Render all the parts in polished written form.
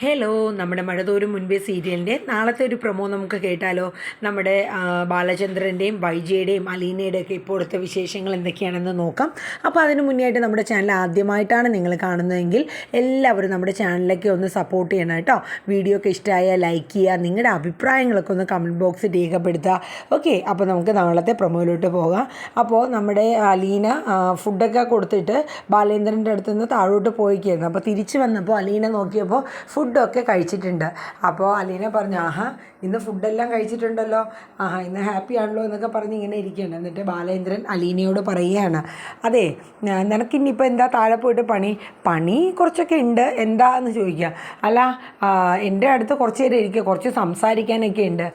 Hello, നമ്മുടെ മഴതോരും മുൻപേ സീരിയലിൻ്റെ നാളത്തെ ഒരു പ്രൊമോ നമുക്ക് കേട്ടാലോ? നമ്മുടെ ബാലചന്ദ്രൻ്റെയും വൈജയുടെയും അലീനയുടെയൊക്കെ ഇപ്പോഴത്തെ വിശേഷങ്ങൾ എന്തൊക്കെയാണെന്ന് നോക്കാം. അപ്പോൾ അതിന് മുന്നേയായിട്ട് നമ്മുടെ ചാനൽ ആദ്യമായിട്ടാണ് നിങ്ങൾ കാണുന്നതെങ്കിൽ എല്ലാവരും നമ്മുടെ ചാനലിലേക്ക് ഒന്ന് സപ്പോർട്ട് ചെയ്യണം കേട്ടോ. വീഡിയോ ഒക്കെ ഇഷ്ടമായാൽ ലൈക്ക് ചെയ്യുക, നിങ്ങളുടെ അഭിപ്രായങ്ങളൊക്കെ ഒന്ന് കമൻറ്റ് ബോക്സിൽ രേഖപ്പെടുത്തുക. ഓക്കെ, അപ്പോൾ നമുക്ക് നാളത്തെ പ്രൊമോയിലോട്ട് പോകാം. അപ്പോൾ നമ്മുടെ അലീന ഫുഡൊക്കെ കൊടുത്തിട്ട് ബാലേന്ദ്രൻ്റെ അടുത്ത് നിന്ന് താഴോട്ട് പോയിക്കായിരുന്നു. അപ്പോൾ തിരിച്ച് വന്നപ്പോൾ അലീന നോക്കിയപ്പോൾ ഫുഡൊക്കെ കഴിച്ചിട്ടുണ്ട്. അപ്പോൾ അലീന പറഞ്ഞു, ആഹാ ഇന്ന് ഫുഡെല്ലാം കഴിച്ചിട്ടുണ്ടല്ലോ, ആഹാ ഇന്ന് ഹാപ്പി ആണല്ലോ എന്നൊക്കെ പറഞ്ഞ് ഇങ്ങനെ ഇരിക്കുകയാണ്. എന്നിട്ട് ബാലേന്ദ്രൻ അലീനയോട് പറയുകയാണ്, അതെ നിനക്കിന്നിപ്പോൾ എന്താ താഴെ പോയിട്ട് പണി കുറച്ചൊക്കെ ഉണ്ട്, എന്താന്ന് ചോദിക്കുക. അല്ല എൻ്റെ അടുത്ത് കുറച്ച് നേരം ഇരിക്കുക, കുറച്ച് സംസാരിക്കാനൊക്കെ ഉണ്ട്.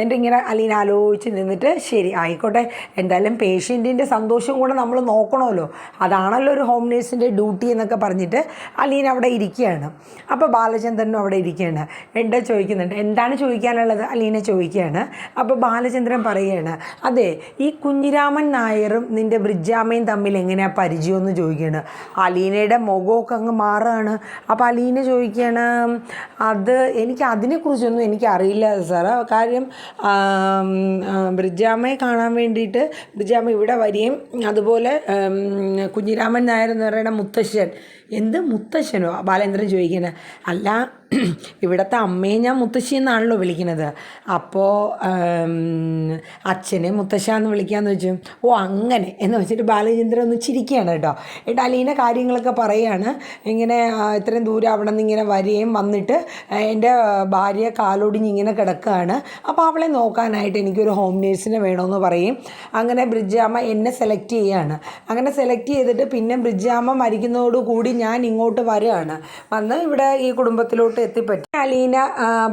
എൻ്റെ ഇങ്ങനെ അലീന ആലോചിച്ച് നിന്നിട്ട് ശരി ആയിക്കോട്ടെ, എന്തായാലും പേഷ്യൻറ്റിൻ്റെ സന്തോഷം കൂടെ നമ്മൾ നോക്കണമല്ലോ, അതാണല്ലോ ഒരു ഹോം നേഴ്സിൻ്റെ ഡ്യൂട്ടി എന്നൊക്കെ പറഞ്ഞിട്ട് അലീന അവിടെ ഇരിക്കുകയാണ്. അപ്പോൾ ബാലചന്ദ്രനും അവിടെ ഇരിക്കുകയാണ്. എന്താ ചോദിക്കുന്നുണ്ട്, എന്താണ് ചോദിക്കാനുള്ളത് അലീന ചോദിക്കുകയാണ്. അപ്പോൾ ബാലചന്ദ്രൻ പറയുകയാണ്, അതെ ഈ കുഞ്ഞിരാമൻ നായരും നിൻ്റെ ബ്രിജാമ്മയും തമ്മിൽ എങ്ങനെയാണ് പരിചയമെന്ന് ചോദിക്കുകയാണ്. അലീനയുടെ മുഖമൊക്കെ അങ്ങ് മാറുകയാണ്. അപ്പോൾ അലീന ചോദിക്കുകയാണ്, അത് എനിക്ക് അതിനെക്കുറിച്ചൊന്നും എനിക്കറിയില്ല സാർ. കാര്യം ബ്രിജാമ്മയെ കാണാൻ വേണ്ടിയിട്ട് ബ്രിജാമ്മ ഇവിടെ വരികയും അതുപോലെ കുഞ്ഞിരാമൻ നായർ എന്ന് പറയുന്ന മുത്തശ്ശൻ, എന്ത് മുത്തശ്ശനോ ബാലേന്ദ്രൻ ചോദിക്കുന്നത്. അല്ല ഇവിടുത്തെ അമ്മയെ ഞാൻ മുത്തശ്ശി എന്നാണല്ലോ വിളിക്കുന്നത്, അപ്പോൾ അച്ഛനെ മുത്തശ്ശ എന്ന് വിളിക്കാമെന്ന് വെച്ചു. ഓ അങ്ങനെ എന്ന് വെച്ചിട്ട് ബാലചന്ദ്രൻ ഒന്ന് ചിരിക്കുകയാണ് കേട്ടോ. എന്നിട്ട് അലീന കാര്യങ്ങളൊക്കെ പറയുകയാണ്, ഇങ്ങനെ ഇത്രയും ദൂരം അവിടെ നിന്ന് ഇങ്ങനെ വരികയും വന്നിട്ട് എൻ്റെ ഭാര്യ കാലൊടിഞ്ഞിങ്ങനെ കിടക്കുകയാണ്, അപ്പോൾ അവളെ നോക്കാനായിട്ട് എനിക്കൊരു ഹോം നേഴ്സിനെ വേണമെന്ന് പറയും. അങ്ങനെ ബ്രിജാമ്മ എന്നെ സെലക്ട് ചെയ്യുകയാണ്. അങ്ങനെ സെലക്ട് ചെയ്തിട്ട് പിന്നെ ബ്രിജാമ്മ മരിക്കുന്നതോടുകൂടി ഞാൻ ഇങ്ങോട്ട് വരികയാണ്, വന്ന് ഇവിടെ ഈ കുടുംബത്തിലോട്ട് എത്തിപ്പറ്റി. അലീന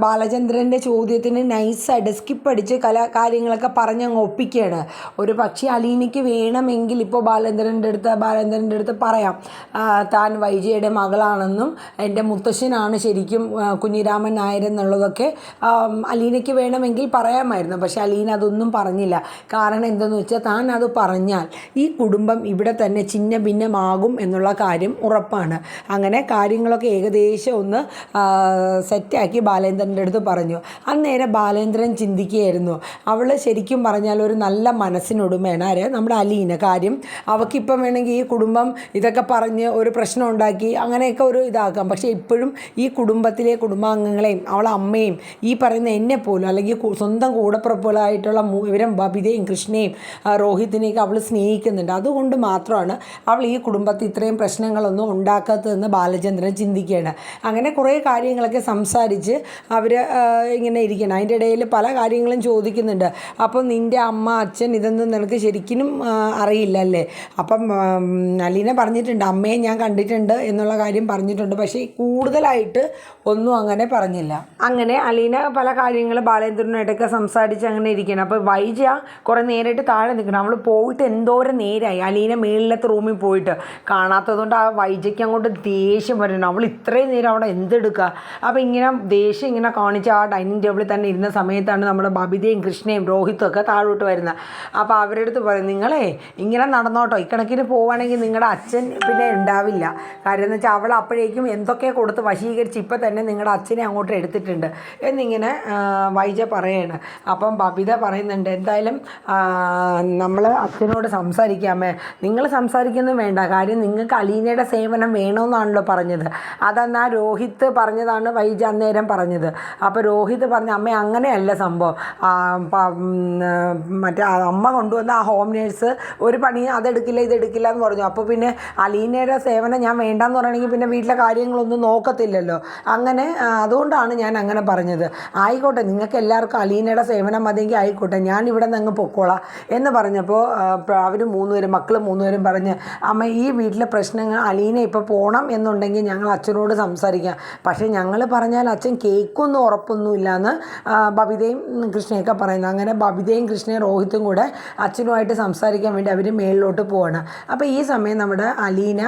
ബാലചന്ദ്രൻ്റെ ചോദ്യത്തിന് നൈസായിട്ട് സ്കിപ്പ് അടിച്ച് കാര്യങ്ങളൊക്കെ പറഞ്ഞങ്ങ് ഒപ്പിക്കുകയാണ്. ഒരു പക്ഷേ അലീനയ്ക്ക് വേണമെങ്കിൽ ഇപ്പോൾ ബാലേന്ദ്രൻ്റെ അടുത്ത് പറയാം, താൻ വൈജയുടെ മകളാണെന്നും എൻ്റെ മുത്തശ്ശനാണ് ശരിക്കും കുഞ്ഞിരാമൻ നായർ എന്നുള്ളതൊക്കെ അലീനയ്ക്ക് വേണമെങ്കിൽ പറയാമായിരുന്നു. പക്ഷേ അലീന അതൊന്നും പറഞ്ഞില്ല. കാരണം എന്തെന്ന് വെച്ചാൽ താൻ അത് പറഞ്ഞാൽ ഈ കുടുംബം ഇവിടെ തന്നെ ഛിന്ന ഭിന്നമാകും എന്നുള്ള കാര്യം ഉറപ്പാണ്. അങ്ങനെ കാര്യങ്ങളൊക്കെ ഏകദേശം ഒന്ന് സെറ്റാക്കി ബാലേന്ദ്രൻ്റെ അടുത്ത് പറഞ്ഞു. അന്നേരം ബാലേന്ദ്രൻ ചിന്തിക്കുകയായിരുന്നു, അവൾ ശരിക്കും പറഞ്ഞാൽ ഒരു നല്ല മനസ്സിനുടമയാണ് ആര്, നമ്മുടെ അലീന. കാര്യം അവൾക്കിപ്പം വേണമെങ്കിൽ ഈ കുടുംബം ഇതൊക്കെ പറഞ്ഞ് ഒരു പ്രശ്നം ഉണ്ടാക്കി അങ്ങനെയൊക്കെ ഒരു ഇതാക്കാം. പക്ഷേ ഇപ്പോഴും ഈ കുടുംബത്തിലെ കുടുംബാംഗങ്ങളെയും അവളെ അമ്മയും ഈ പറയുന്ന എന്നെ പോലും അല്ലെങ്കിൽ സ്വന്തം കൂടപ്പുറപ്പുകളായിട്ടുള്ള ഇവരും ബബിതയും കൃഷ്ണയും രോഹിത്തിനെയൊക്കെ അവൾ സ്നേഹിക്കുന്നുണ്ട്. അതുകൊണ്ട് മാത്രമാണ് അവൾ ഈ കുടുംബത്തിൽ ഇത്രയും പ്രശ്നങ്ങളൊന്നും ഉണ്ടാക്കാത്തതെന്ന് ബാലചന്ദ്രൻ ചിന്തിക്കുകയാണ്. അങ്ങനെ കുറേ കാര്യങ്ങളൊക്കെ സംസാരിച്ച് അവർ ഇങ്ങനെ ഇരിക്കണം. അതിൻ്റെ ഇടയിൽ പല കാര്യങ്ങളും ചോദിക്കുന്നുണ്ട്. അപ്പം നിൻ്റെ അമ്മ അച്ഛൻ ഇതൊന്നും നിനക്ക് ശരിക്കും അറിയില്ല അല്ലേ? അപ്പം അലീന പറഞ്ഞിട്ടുണ്ട്, അമ്മയെ ഞാൻ കണ്ടിട്ടുണ്ട് എന്നുള്ള കാര്യം പറഞ്ഞിട്ടുണ്ട്, പക്ഷേ കൂടുതലായിട്ട് ഒന്നും അങ്ങനെ പറഞ്ഞില്ല. അങ്ങനെ അലീന പല കാര്യങ്ങൾ ബാലേന്ദ്രനായിട്ടൊക്കെ സംസാരിച്ച് അങ്ങനെ ഇരിക്കണം. അപ്പോൾ വൈജ കുറേ നേരമായിട്ട് താഴെ നിൽക്കണം. അവൾ പോയിട്ട് എന്തോരം നേരമായി, അലീന മേളിലത്തെ റൂമിൽ പോയിട്ട് കാണാത്തതുകൊണ്ട് ആ വൈജയ്ക്ക് അങ്ങോട്ട് ദേഷ്യം വരണം. അവൾ ഇത്രയും നേരം അവിടെ എന്തെടുക്കുക. അപ്പോൾ ഇങ്ങനെ ദേഷ്യം ഇങ്ങനെ കാണിച്ച് ആ ഡൈനിങ് ടേബിളിൽ തന്നെ ഇരുന്ന സമയത്താണ് നമ്മുടെ ബബിതയും കൃഷ്ണയും രോഹിത്തും ഒക്കെ താഴോട്ട് വരുന്നത്. അപ്പോൾ അവരുടെ അടുത്ത് പറയും, നിങ്ങളെ ഇങ്ങനെ നടന്നോട്ടോ, ഇക്കണക്കിന് പോവുകയാണെങ്കിൽ നിങ്ങളുടെ അച്ഛൻ പിന്നെ ഉണ്ടാവില്ല. കാര്യം എന്ന് വെച്ചാൽ അവൾ അപ്പോഴേക്കും എന്തൊക്കെ കൊടുത്ത് വശീകരിച്ച് ഇപ്പം തന്നെ നിങ്ങളുടെ അച്ഛനെ അങ്ങോട്ട് എടുത്തിട്ടുണ്ട് എന്നിങ്ങനെ വൈജ പറയാണ്. അപ്പം ബബിത പറയുന്നുണ്ട്, എന്തായാലും നമ്മൾ അച്ഛനോട് സംസാരിക്കാമേ, നിങ്ങൾ സംസാരിക്കൊന്നും വേണ്ട, കാര്യം നിങ്ങൾക്ക് അലീനയുടെ സേവനം വേണമെന്നാണല്ലോ പറഞ്ഞത്. അതെന്നാ രോഹിത്ത് പറഞ്ഞതാണ് വൈജ അന്നേരം പറഞ്ഞത്. അപ്പോൾ രോഹിത് പറഞ്ഞ, അമ്മ അങ്ങനെയല്ല സംഭവം, മറ്റേ അമ്മ കൊണ്ടുവന്ന ആ ഹോം നേഴ്സ് ഒരു പണി അതെടുക്കില്ല ഇതെടുക്കില്ല എന്ന് പറഞ്ഞു. അപ്പോൾ പിന്നെ അലീനയുടെ സേവനം ഞാൻ വേണ്ടാന്ന് പറയണമെങ്കിൽ പിന്നെ വീട്ടിലെ കാര്യങ്ങളൊന്നും നോക്കത്തില്ലല്ലോ. അങ്ങനെ അതുകൊണ്ടാണ് ഞാൻ അങ്ങനെ പറഞ്ഞത്. ആയിക്കോട്ടെ, നിങ്ങൾക്ക് എല്ലാവർക്കും അലീനയുടെ സേവനം മതിയെങ്കിൽ ആയിക്കോട്ടെ, ഞാൻ ഇവിടെ നിന്ന് അങ്ങ് പൊക്കോളാം എന്ന് പറഞ്ഞപ്പോൾ അവർ മക്കൾ മൂന്നുപേരും പറഞ്ഞ്, അമ്മ ഈ വീട്ടിലെ പ്രശ്നങ്ങൾ അലീന ഇപ്പോൾ പോകണം എന്നുണ്ടെങ്കിൽ ഞങ്ങൾ അച്ഛനോട് സംസാരിക്കാം, പക്ഷേ ഞങ്ങൾ പറഞ്ഞാൽ അച്ഛൻ കേൾക്കൊന്നും ഉറപ്പൊന്നുമില്ലയെന്ന് ബബിതയും കൃഷ്ണയൊക്കെ പറയുന്നത്. അങ്ങനെ ബബിതയും കൃഷ്ണയും രോഹിത്തും കൂടെ അച്ഛനുമായിട്ട് സംസാരിക്കാൻ വേണ്ടി അവർ മേളിലോട്ട് പോവാണ്. അപ്പോൾ ഈ സമയം നമ്മുടെ അലീന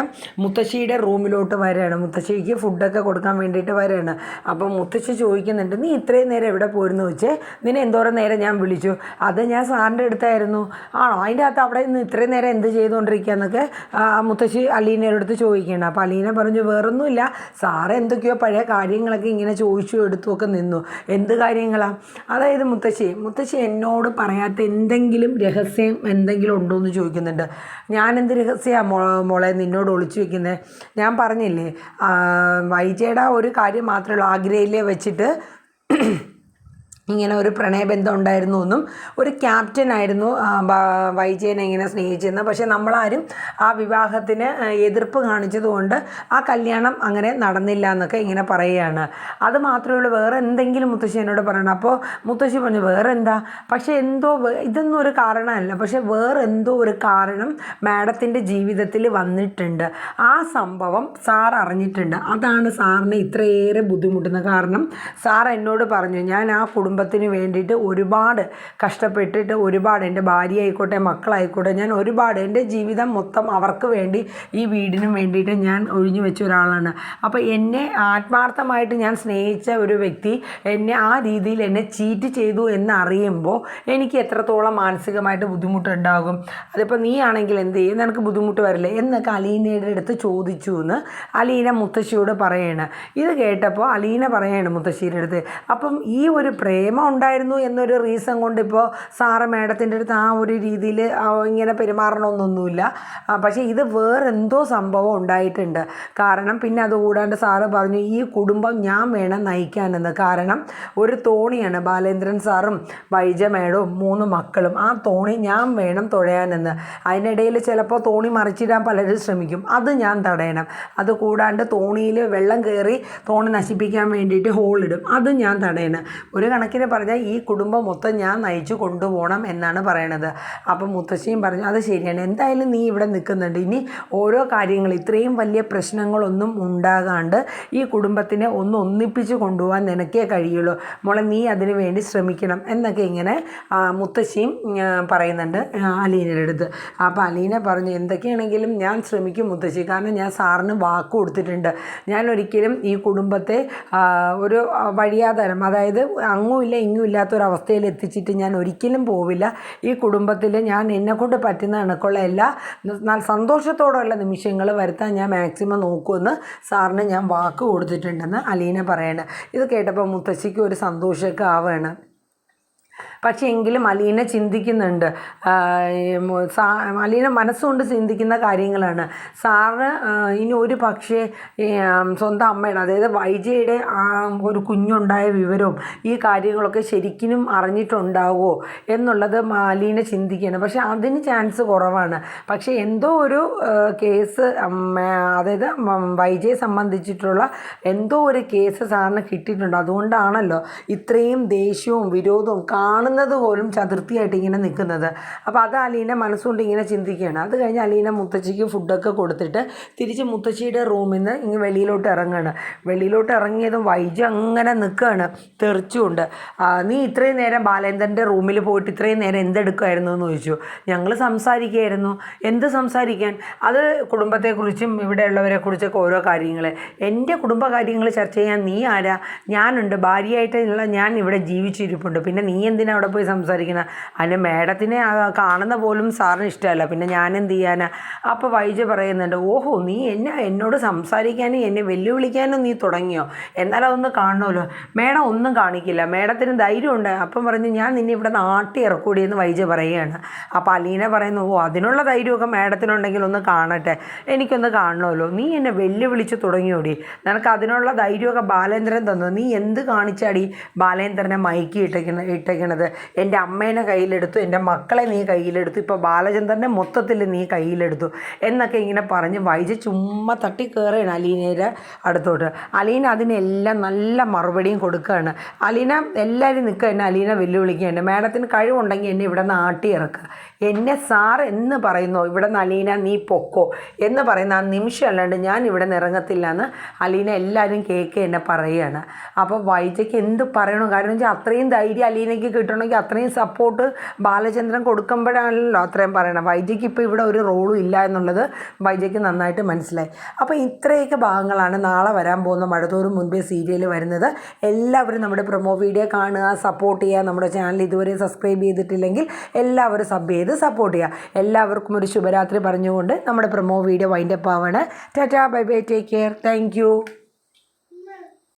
മുത്തശ്ശിയുടെ റൂമിലോട്ട് വരികയാണ്. മുത്തശ്ശിക്ക് ഫുഡൊക്കെ കൊടുക്കാൻ വേണ്ടിയിട്ട് വരികയാണ്. അപ്പോൾ മുത്തശ്ശി ചോദിക്കുന്നുണ്ട്, നീ ഇത്രയും നേരം എവിടെ പോയിരുന്നു വെച്ചേ, നിന്നെ എന്തോരം നേരം ഞാൻ വിളിച്ചു. അത് ഞാൻ സാറിൻ്റെ അടുത്തായിരുന്നു. ആണോ, അതിൻ്റെ അകത്ത് അവിടെ നിന്ന് ഇത്രയും നേരം എന്ത് ചെയ്തുകൊണ്ടിരിക്കുക എന്നൊക്കെ മുത്തശ്ശി അലീനയുടെ അടുത്ത് ചോദിക്കുകയാണ്. ചോദിക്കുകയാണ്. അപ്പോൾ അലീന പറഞ്ഞു വേറൊന്നുമില്ല, സാറ് എന്തൊക്കെയോ പഴയ കാര്യങ്ങളൊക്കെ ഇങ്ങനെ ചോദിച്ചു എടുത്തുമൊക്കെ നിന്നു. എന്ത് കാര്യങ്ങളാണ്? അതായത് മുത്തശ്ശി എന്നോട് പറയാത്ത എന്തെങ്കിലും രഹസ്യം എന്തെങ്കിലും ഉണ്ടോ എന്ന് ചോദിക്കുന്നുണ്ട്. ഞാൻ എന്ത് രഹസ്യമാണ് മോളെ നിന്നോട് ഒളിച്ചു വെക്കുന്നത്? ഞാൻ പറഞ്ഞില്ലേ വൈജയുടെ ഒരു കാര്യം മാത്രമേ ഉള്ളൂ, ആഗ്രയിലെ വെച്ചിട്ട് ഇങ്ങനെ ഒരു പ്രണയബന്ധം ഉണ്ടായിരുന്നു എന്നും ഒരു ക്യാപ്റ്റനായിരുന്നു വൈജയനെ ഇങ്ങനെ സ്നേഹിച്ചിരുന്നത്. പക്ഷേ നമ്മളാരും ആ വിവാഹത്തിന് എതിർപ്പ് കാണിച്ചതുകൊണ്ട് ആ കല്യാണം അങ്ങനെ നടന്നില്ല എന്നൊക്കെ ഇങ്ങനെ പറയുകയാണ്. അത് മാത്രമേ ഉള്ളൂ, വേറെ എന്തെങ്കിലും മുത്തശ്ശി എന്നോട് പറയണം. അപ്പോൾ മുത്തശ്ശി പറഞ്ഞു വേറെ എന്താ, പക്ഷേ എന്തോ ഇതൊന്നും ഒരു കാരണമല്ല, പക്ഷേ വേറെ എന്തോ ഒരു കാരണം മാഡത്തിൻ്റെ ജീവിതത്തിൽ വന്നിട്ടുണ്ട്. ആ സംഭവം സാർ അറിഞ്ഞിട്ടുണ്ട്. അതാണ് സാറിന് ഇത്രയേറെ ബുദ്ധിമുട്ടുന്നത്. കാരണം സാർ എന്നോട് പറഞ്ഞു ഞാൻ ആ കുടുംബത്തിന് വേണ്ടിയിട്ട് ഒരുപാട് കഷ്ടപ്പെട്ടിട്ട്, ഒരുപാട് എൻ്റെ ഭാര്യ ആയിക്കോട്ടെ മക്കളായിക്കോട്ടെ, ഞാൻ ഒരുപാട് എൻ്റെ ജീവിതം മൊത്തം അവർക്ക് വേണ്ടി ഈ വീടിനും വേണ്ടിയിട്ട് ഞാൻ ഒഴിഞ്ഞു വെച്ച ഒരാളാണ്. അപ്പോൾ എന്നെ ആത്മാർത്ഥമായിട്ട് ഞാൻ സ്നേഹിച്ച ഒരു വ്യക്തി എന്നെ ആ രീതിയിൽ എന്നെ ചീറ്റ് ചെയ്തു എന്നറിയുമ്പോൾ എനിക്ക് എത്രത്തോളം മാനസികമായിട്ട് ബുദ്ധിമുട്ടുണ്ടാകും. അതിപ്പോൾ നീ ആണെങ്കിൽ എന്ത് ചെയ്യും, നിനക്ക് ബുദ്ധിമുട്ട് വരില്ലേ എന്നൊക്കെ അലീനയുടെ അടുത്ത് ചോദിച്ചു എന്ന് അലീന മുത്തശ്ശിയോട് പറയാണ്. ഇത് കേട്ടപ്പോൾ അലീന പറയാണ് മുത്തശ്ശിയുടെ അടുത്ത്, അപ്പം ഈ ഒരു പ്രേമം ഉണ്ടായിരുന്നു എന്നൊരു റീസൺ കൊണ്ട് ഇപ്പോൾ സാറ് മാഡത്തിൻ്റെ അടുത്ത് ആ ഒരു രീതിയിൽ ഇങ്ങനെ പെരുമാറണമെന്നൊന്നുമില്ല. പക്ഷേ ഇത് വേറെന്തോ സംഭവം ഉണ്ടായിട്ടുണ്ട്. കാരണം പിന്നെ അതുകൂടാണ്ട് സാറ് പറഞ്ഞു ഈ കുടുംബം ഞാൻ വേണം നയിക്കാനെന്ന്. കാരണം ഒരു തോണിയാണ് ബാലേന്ദ്രൻ സാറും വൈജ മേഡവും 3 മക്കളും, ആ തോണി ഞാൻ വേണം തുഴയാനെന്ന്. അതിനിടയിൽ ചിലപ്പോൾ തോണി മറിച്ചിടാൻ പലരും ശ്രമിക്കും, അത് ഞാൻ തടയണം. അതുകൂടാണ്ട് തോണിയിൽ വെള്ളം കയറി തോണി നശിപ്പിക്കാൻ വേണ്ടിയിട്ട് ഹോളിടും, അത് ഞാൻ തടയണം. ഒരു കണക്കിന് പറഞ്ഞാൽ ഈ കുടുംബം മൊത്തം ഞാൻ നയിച്ചു കൊണ്ടുപോകണം എന്നാണ് പറയണത്. അപ്പം മുത്തശ്ശിയും പറഞ്ഞു അത് ശരിയാണ്, എന്തായാലും നീ ഇവിടെ നിൽക്കുന്നുണ്ട്, ഇനി ഓരോ കാര്യങ്ങൾ ഇത്രയും വലിയ പ്രശ്നങ്ങളൊന്നും ഉണ്ടാകാണ്ട് ഈ കുടുംബത്തിനെ ഒന്നിപ്പിച്ച് കൊണ്ടുപോകാൻ നിനക്കേ കഴിയുള്ളൂ മോളെ, നീ അതിനു വേണ്ടി ശ്രമിക്കണം എന്നൊക്കെ ഇങ്ങനെ മുത്തശ്ശിയും പറയുന്നുണ്ട് അലീനയുടെ അടുത്ത്. അപ്പോൾ അലീന പറഞ്ഞു എന്തൊക്കെയാണെങ്കിലും ഞാൻ ശ്രമിക്കും മുത്തശ്ശി, കാരണം ഞാൻ സാറിന് വാക്ക് കൊടുത്തിട്ടുണ്ട്. ഞാൻ ഒരിക്കലും ഈ കുടുംബത്തെ ഒരു വഴിയാധാരം, അതായത് അങ്ങുമില്ല ഇങ്ങും ഇല്ലാത്തൊരവസ്ഥയിൽ എത്തിച്ചിട്ട് ഞാൻ ഒരിക്കലും പോവില്ല. ഈ കുടുംബത്തിൽ ഞാൻ എന്നെക്കൊണ്ട് പറ്റുന്ന കണക്കുള്ള എല്ലാ സന്തോഷത്തോടുള്ള നിമിഷങ്ങൾ വരുത്താൻ ഞാൻ മാക്സിമം നോക്കുമെന്ന് സാറിന് ഞാൻ വാക്ക് കൊടുത്തിട്ടുണ്ടെന്ന് അലീന പറയണം. ഇത് കേട്ടപ്പോൾ മുത്തശ്ശിക്ക് ഒരു സന്തോഷമൊക്കെ ആവുകയാണ്. പക്ഷേ എങ്കിലും അലീന ചിന്തിക്കുന്നുണ്ട്, അലീന മനസ്സുകൊണ്ട് ചിന്തിക്കുന്ന കാര്യങ്ങളാണ്. സാറ് ഇനി ഒരു പക്ഷേ സ്വന്തം അമ്മയുടെ, അതായത് വൈജയുടെ ഒരു കുഞ്ഞുണ്ടായ വിവരവും ഈ കാര്യങ്ങളൊക്കെ ശരിക്കും അറിഞ്ഞിട്ടുണ്ടാവുമോ എന്നുള്ളത് അലീന ചിന്തിക്കുകയാണ്. പക്ഷേ അതിന് ചാൻസ് കുറവാണ്. പക്ഷേ എന്തോ ഒരു കേസ്, അതായത് വൈജയെ സംബന്ധിച്ചിട്ടുള്ള എന്തോ ഒരു കേസ് സാറിന് കിട്ടിയിട്ടുണ്ട്. അതുകൊണ്ടാണല്ലോ ഇത്രയും ദേഷ്യവും വിരോധവും കാണുന്നത് പോലും ചതുർത്ഥിയായിട്ട് ഇങ്ങനെ നിൽക്കുന്നത്. അപ്പോൾ അത് അലീന മനസ്സുകൊണ്ട് ഇങ്ങനെ ചിന്തിക്കുകയാണ്. അത് കഴിഞ്ഞ് അലീന മുത്തശ്ശിക്ക് ഫുഡൊക്കെ കൊടുത്തിട്ട് തിരിച്ച് മുത്തശ്ശിയുടെ റൂമിൽ നിന്ന് ഇങ്ങനെ വെളിയിലോട്ട് ഇറങ്ങുകയാണ്. വെളിയിലോട്ട് ഇറങ്ങിയതും വൈജ അങ്ങനെ നിൽക്കുകയാണ് തെറിച്ചുകൊണ്ട്. നീ ഇത്രയും നേരം ബാലേന്ദ്രൻ്റെ റൂമിൽ പോയിട്ട് ഇത്രയും നേരം എന്തെടുക്കുമായിരുന്നു എന്ന് ചോദിച്ചു. ഞങ്ങൾ സംസാരിക്കുകയായിരുന്നു. എന്ത് സംസാരിക്കാൻ? അത് കുടുംബത്തെക്കുറിച്ചും ഇവിടെയുള്ളവരെ കുറിച്ചൊക്കെ ഓരോ കാര്യങ്ങൾ. എൻ്റെ കുടുംബകാര്യങ്ങൾ ചർച്ച ചെയ്യാൻ നീ ആരാ? ഞാനുണ്ട്, ഭാര്യയായിട്ടുള്ള ഞാൻ ഇവിടെ ജീവിച്ചിരിപ്പുണ്ട്, പിന്നെ നീ എന്തിനാ അവിടെ പോയി സംസാരിക്കണം? അതിന് മേഡത്തിനെ കാണുന്ന പോലും സാറിന് ഇഷ്ടമല്ല, പിന്നെ ഞാൻ എന്ത് ചെയ്യാനാ? അപ്പോൾ വൈജ പറയുന്നുണ്ട്, ഓഹോ നീ എന്നോട് സംസാരിക്കാനും എന്നെ വെല്ലുവിളിക്കാനും നീ തുടങ്ങിയോ? എന്നാൽ അതൊന്ന് കാണണമല്ലോ. മേഡം ഒന്നും കാണിക്കില്ല, മേഡത്തിന് ധൈര്യമുണ്ട്. അപ്പം പറഞ്ഞ് ഞാൻ നിന്നെ ഇവിടെ നാട്ടി ഇറക്കൂടിയെന്ന് വൈജ പറയുകയാണ്. അപ്പോൾ അലീന പറയുന്നു, ഓ അതിനുള്ള ധൈര്യമൊക്കെ മേഡത്തിനുണ്ടെങ്കിൽ ഒന്ന് കാണട്ടെ, എനിക്കൊന്ന് കാണണമല്ലോ. നീ എന്നെ വെല്ലുവിളിച്ച് തുടങ്ങിയോടി, നിനക്ക് അതിനുള്ള ധൈര്യമൊക്കെ ബാലേന്ദ്രൻ തന്നു. നീ എന്ത് കാണിച്ചാടി ബാലേന്ദ്രനെ മയക്കി ഇട്ടേക്കണത്? എൻ്റെ അമ്മേനെ കയ്യിലെടുത്തു, എൻ്റെ മക്കളെ നീ കയ്യിലെടുത്തു, ഇപ്പോൾ ബാലചന്ദ്രനെ മൊത്തത്തിൽ നീ കയ്യിലെടുത്തു എന്നൊക്കെ ഇങ്ങനെ പറഞ്ഞ് വൈജ ചുമ്മാ തട്ടി കയറുകയാണ് അലീനയുടെ അടുത്തോട്ട്. അലീന അതിനെല്ലാം നല്ല മറുപടിയും കൊടുക്കുകയാണ്. അലീന എല്ലാവരും നിൽക്കുകയാണ്, അലീന വെല്ലുവിളിക്കുകയാണ്. മാഡത്തിന് കഴിവുണ്ടെങ്കിൽ എന്നെ ഇവിടെ നാട്ടി ഇറക്കുക, എന്നെ സാർ എന്ന് പറയുന്നോ ഇവിടെ നിന്ന് അലീന നീ പൊക്കോ എന്ന് പറയുന്ന ആ നിമിഷം അല്ലാണ്ട് ഞാൻ ഇവിടെ നിന്ന് ഇറങ്ങത്തില്ല എന്ന് അലീന എല്ലാവരും കേക്ക് എന്നെ പറയുകയാണ്. അപ്പോൾ വൈജയ്ക്ക് എന്ത് പറയണം? കാരണം വെച്ചാൽ അത്രയും ധൈര്യം അലീനയ്ക്ക് കിട്ടണം അമ്മയ്ക്ക് അത്രയും സപ്പോർട്ട് ബാലചന്ദ്രൻ കൊടുക്കുമ്പോഴാണല്ലോ അത്രയും പറയണം. വൈജയ്ക്ക് ഇപ്പോൾ ഇവിടെ ഒരു റോളും ഇല്ല എന്നുള്ളത് വൈജയ്ക്ക് നന്നായിട്ട് മനസ്സിലായി. അപ്പോൾ ഇത്രയൊക്കെ ഭാഗങ്ങളാണ് നാളെ വരാൻ പോകുന്ന മഴതോറും മുൻപേ സീരിയൽ വരുന്നത്. എല്ലാവരും നമ്മുടെ പ്രൊമോ വീഡിയോ കാണുക, സപ്പോർട്ട് ചെയ്യുക. നമ്മുടെ ചാനൽ ഇതുവരെ സബ്സ്ക്രൈബ് ചെയ്തിട്ടില്ലെങ്കിൽ എല്ലാവരും സബ് ചെയ്ത് സപ്പോർട്ട് ചെയ്യുക. എല്ലാവർക്കും ഒരു ശുഭരാത്രി പറഞ്ഞുകൊണ്ട് നമ്മുടെ പ്രൊമോ വീഡിയോ വൈൻഡപ്പ് ആവാണ്. Ta-ta, bye bye, take care, thank U.